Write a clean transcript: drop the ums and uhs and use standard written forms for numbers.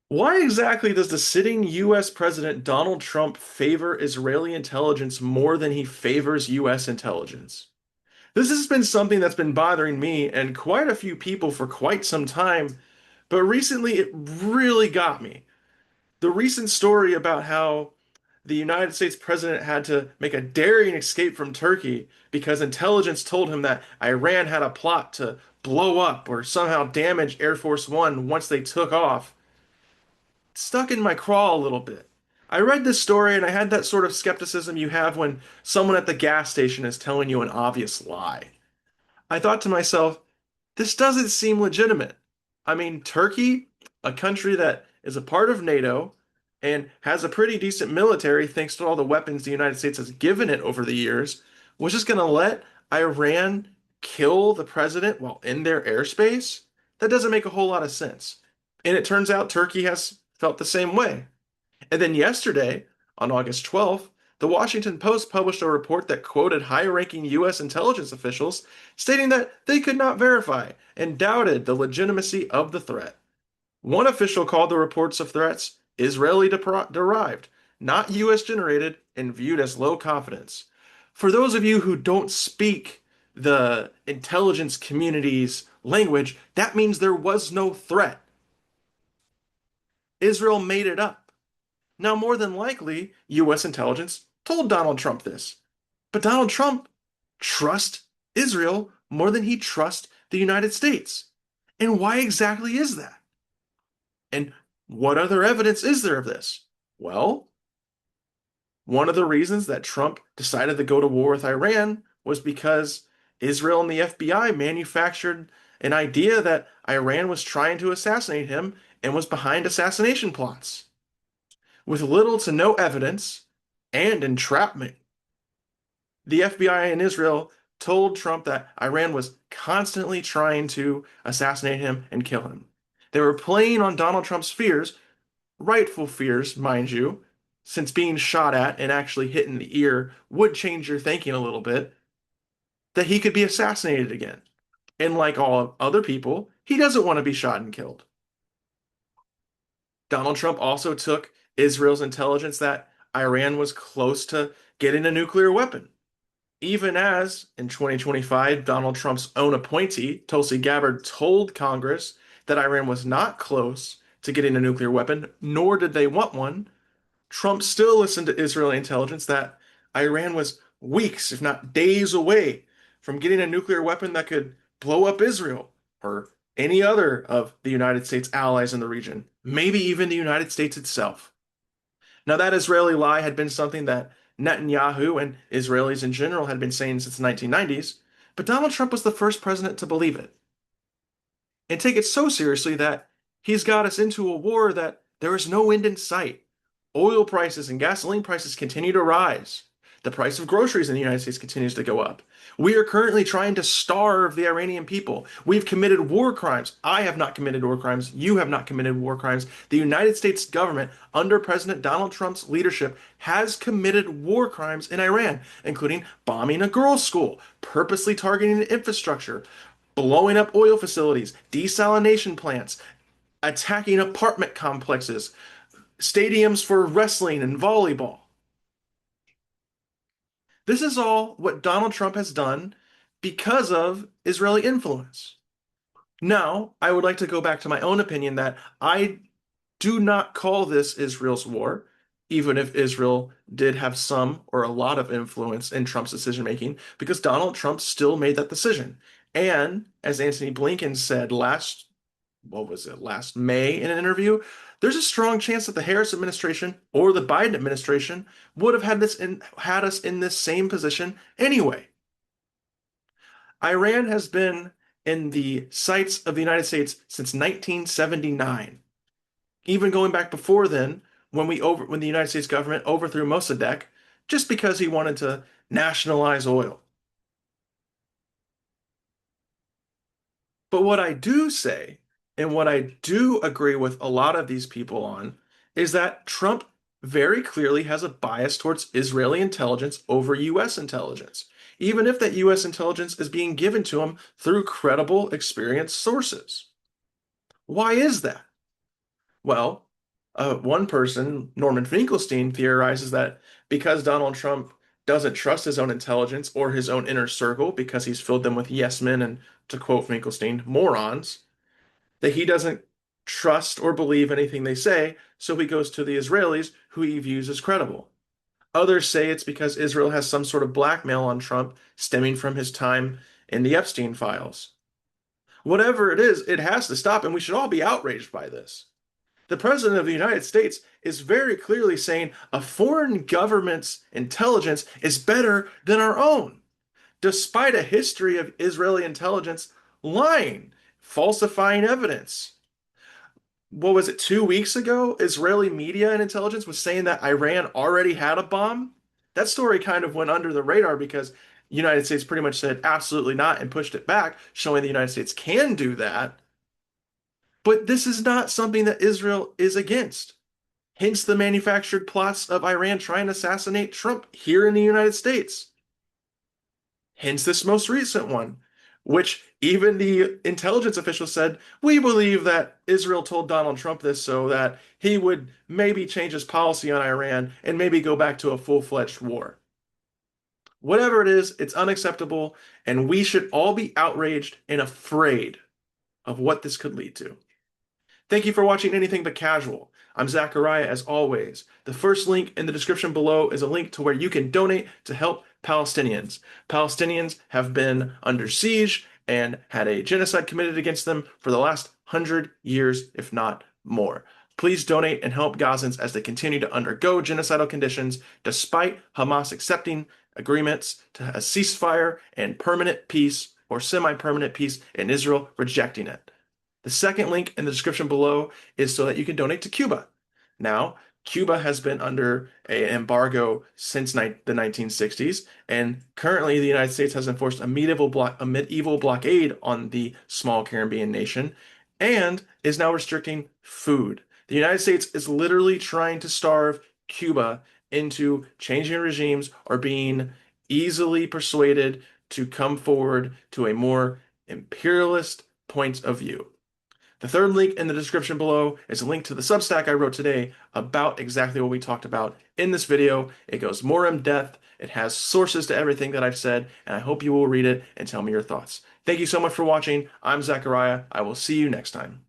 Why exactly does the sitting US President Donald Trump favor Israeli intelligence more than he favors US intelligence? This has been something that's been bothering me and quite a few people for quite some time, but recently it really got me. The recent story about how the United States president had to make a daring escape from Turkey because intelligence told him that Iran had a plot to blow up or somehow damage Air Force One once they took off stuck in my craw a little bit. I read this story and I had that sort of skepticism you have when someone at the gas station is telling you an obvious lie. I thought to myself, this doesn't seem legitimate. I mean, Turkey, a country that is a part of NATO and has a pretty decent military thanks to all the weapons the United States has given it over the years, was just going to let Iran kill the president while in their airspace? That doesn't make a whole lot of sense. And it turns out Turkey has felt the same way. And then yesterday, on August 12th, the Washington Post published a report that quoted high-ranking U.S. intelligence officials stating that they could not verify and doubted the legitimacy of the threat. One official called the reports of threats Israeli derived, not U.S. generated, and viewed as low confidence. For those of you who don't speak the intelligence community's language, that means there was no threat. Israel made it up. Now, more than likely, US intelligence told Donald Trump this. But Donald Trump trusts Israel more than he trusts the United States. And why exactly is that? And what other evidence is there of this? Well, one of the reasons that Trump decided to go to war with Iran was because Israel and the FBI manufactured an idea that Iran was trying to assassinate him and was behind assassination plots. With little to no evidence and entrapment, the FBI in Israel told Trump that Iran was constantly trying to assassinate him and kill him. They were playing on Donald Trump's fears, rightful fears, mind you, since being shot at and actually hit in the ear would change your thinking a little bit, that he could be assassinated again. And like all other people, he doesn't want to be shot and killed. Donald Trump also took Israel's intelligence that Iran was close to getting a nuclear weapon. Even as, in 2025, Donald Trump's own appointee, Tulsi Gabbard, told Congress that Iran was not close to getting a nuclear weapon, nor did they want one, Trump still listened to Israeli intelligence that Iran was weeks, if not days away from getting a nuclear weapon that could blow up Israel or any other of the United States allies in the region, maybe even the United States itself. Now, that Israeli lie had been something that Netanyahu and Israelis in general had been saying since the 1990s, but Donald Trump was the first president to believe it and take it so seriously that he's got us into a war that there is no end in sight. Oil prices and gasoline prices continue to rise. The price of groceries in the United States continues to go up. We are currently trying to starve the Iranian people. We've committed war crimes. I have not committed war crimes. You have not committed war crimes. The United States government, under President Donald Trump's leadership, has committed war crimes in Iran, including bombing a girls' school, purposely targeting infrastructure, blowing up oil facilities, desalination plants, attacking apartment complexes, stadiums for wrestling and volleyball. This is all what Donald Trump has done because of Israeli influence. Now, I would like to go back to my own opinion that I do not call this Israel's war, even if Israel did have some or a lot of influence in Trump's decision making, because Donald Trump still made that decision. And as Antony Blinken said last May in an interview, there's a strong chance that the Harris administration or the Biden administration would have had us in this same position anyway. Iran has been in the sights of the United States since 1979. Even going back before then, when the United States government overthrew Mossadegh just because he wanted to nationalize oil. But what I do say, and what I do agree with a lot of these people on, is that Trump very clearly has a bias towards Israeli intelligence over US intelligence, even if that US intelligence is being given to him through credible, experienced sources. Why is that? Well, One person, Norman Finkelstein, theorizes that because Donald Trump doesn't trust his own intelligence or his own inner circle because he's filled them with yes men and, to quote Finkelstein, morons, that he doesn't trust or believe anything they say, so he goes to the Israelis, who he views as credible. Others say it's because Israel has some sort of blackmail on Trump stemming from his time in the Epstein files. Whatever it is, it has to stop, and we should all be outraged by this. The President of the United States is very clearly saying a foreign government's intelligence is better than our own, despite a history of Israeli intelligence lying, falsifying evidence. What was it, 2 weeks ago? Israeli media and intelligence was saying that Iran already had a bomb. That story kind of went under the radar because the United States pretty much said absolutely not and pushed it back, showing the United States can do that. But this is not something that Israel is against. Hence the manufactured plots of Iran trying to assassinate Trump here in the United States. Hence this most recent one, which even the intelligence officials said, we believe that Israel told Donald Trump this so that he would maybe change his policy on Iran and maybe go back to a full-fledged war. Whatever it is, it's unacceptable, and we should all be outraged and afraid of what this could lead to. Thank you for watching Anything But Casual. I'm Zachariah as always. The first link in the description below is a link to where you can donate to help Palestinians. Palestinians have been under siege and had a genocide committed against them for the last 100 years, if not more. Please donate and help Gazans as they continue to undergo genocidal conditions despite Hamas accepting agreements to a ceasefire and permanent peace or semi-permanent peace and Israel rejecting it. The second link in the description below is so that you can donate to Cuba. Now, Cuba has been under an embargo since the 1960s, and currently the United States has enforced a medieval blockade on the small Caribbean nation and is now restricting food. The United States is literally trying to starve Cuba into changing regimes or being easily persuaded to come forward to a more imperialist point of view. The third link in the description below is a link to the Substack I wrote today about exactly what we talked about in this video. It goes more in depth. It has sources to everything that I've said, and I hope you will read it and tell me your thoughts. Thank you so much for watching. I'm Zachariah. I will see you next time.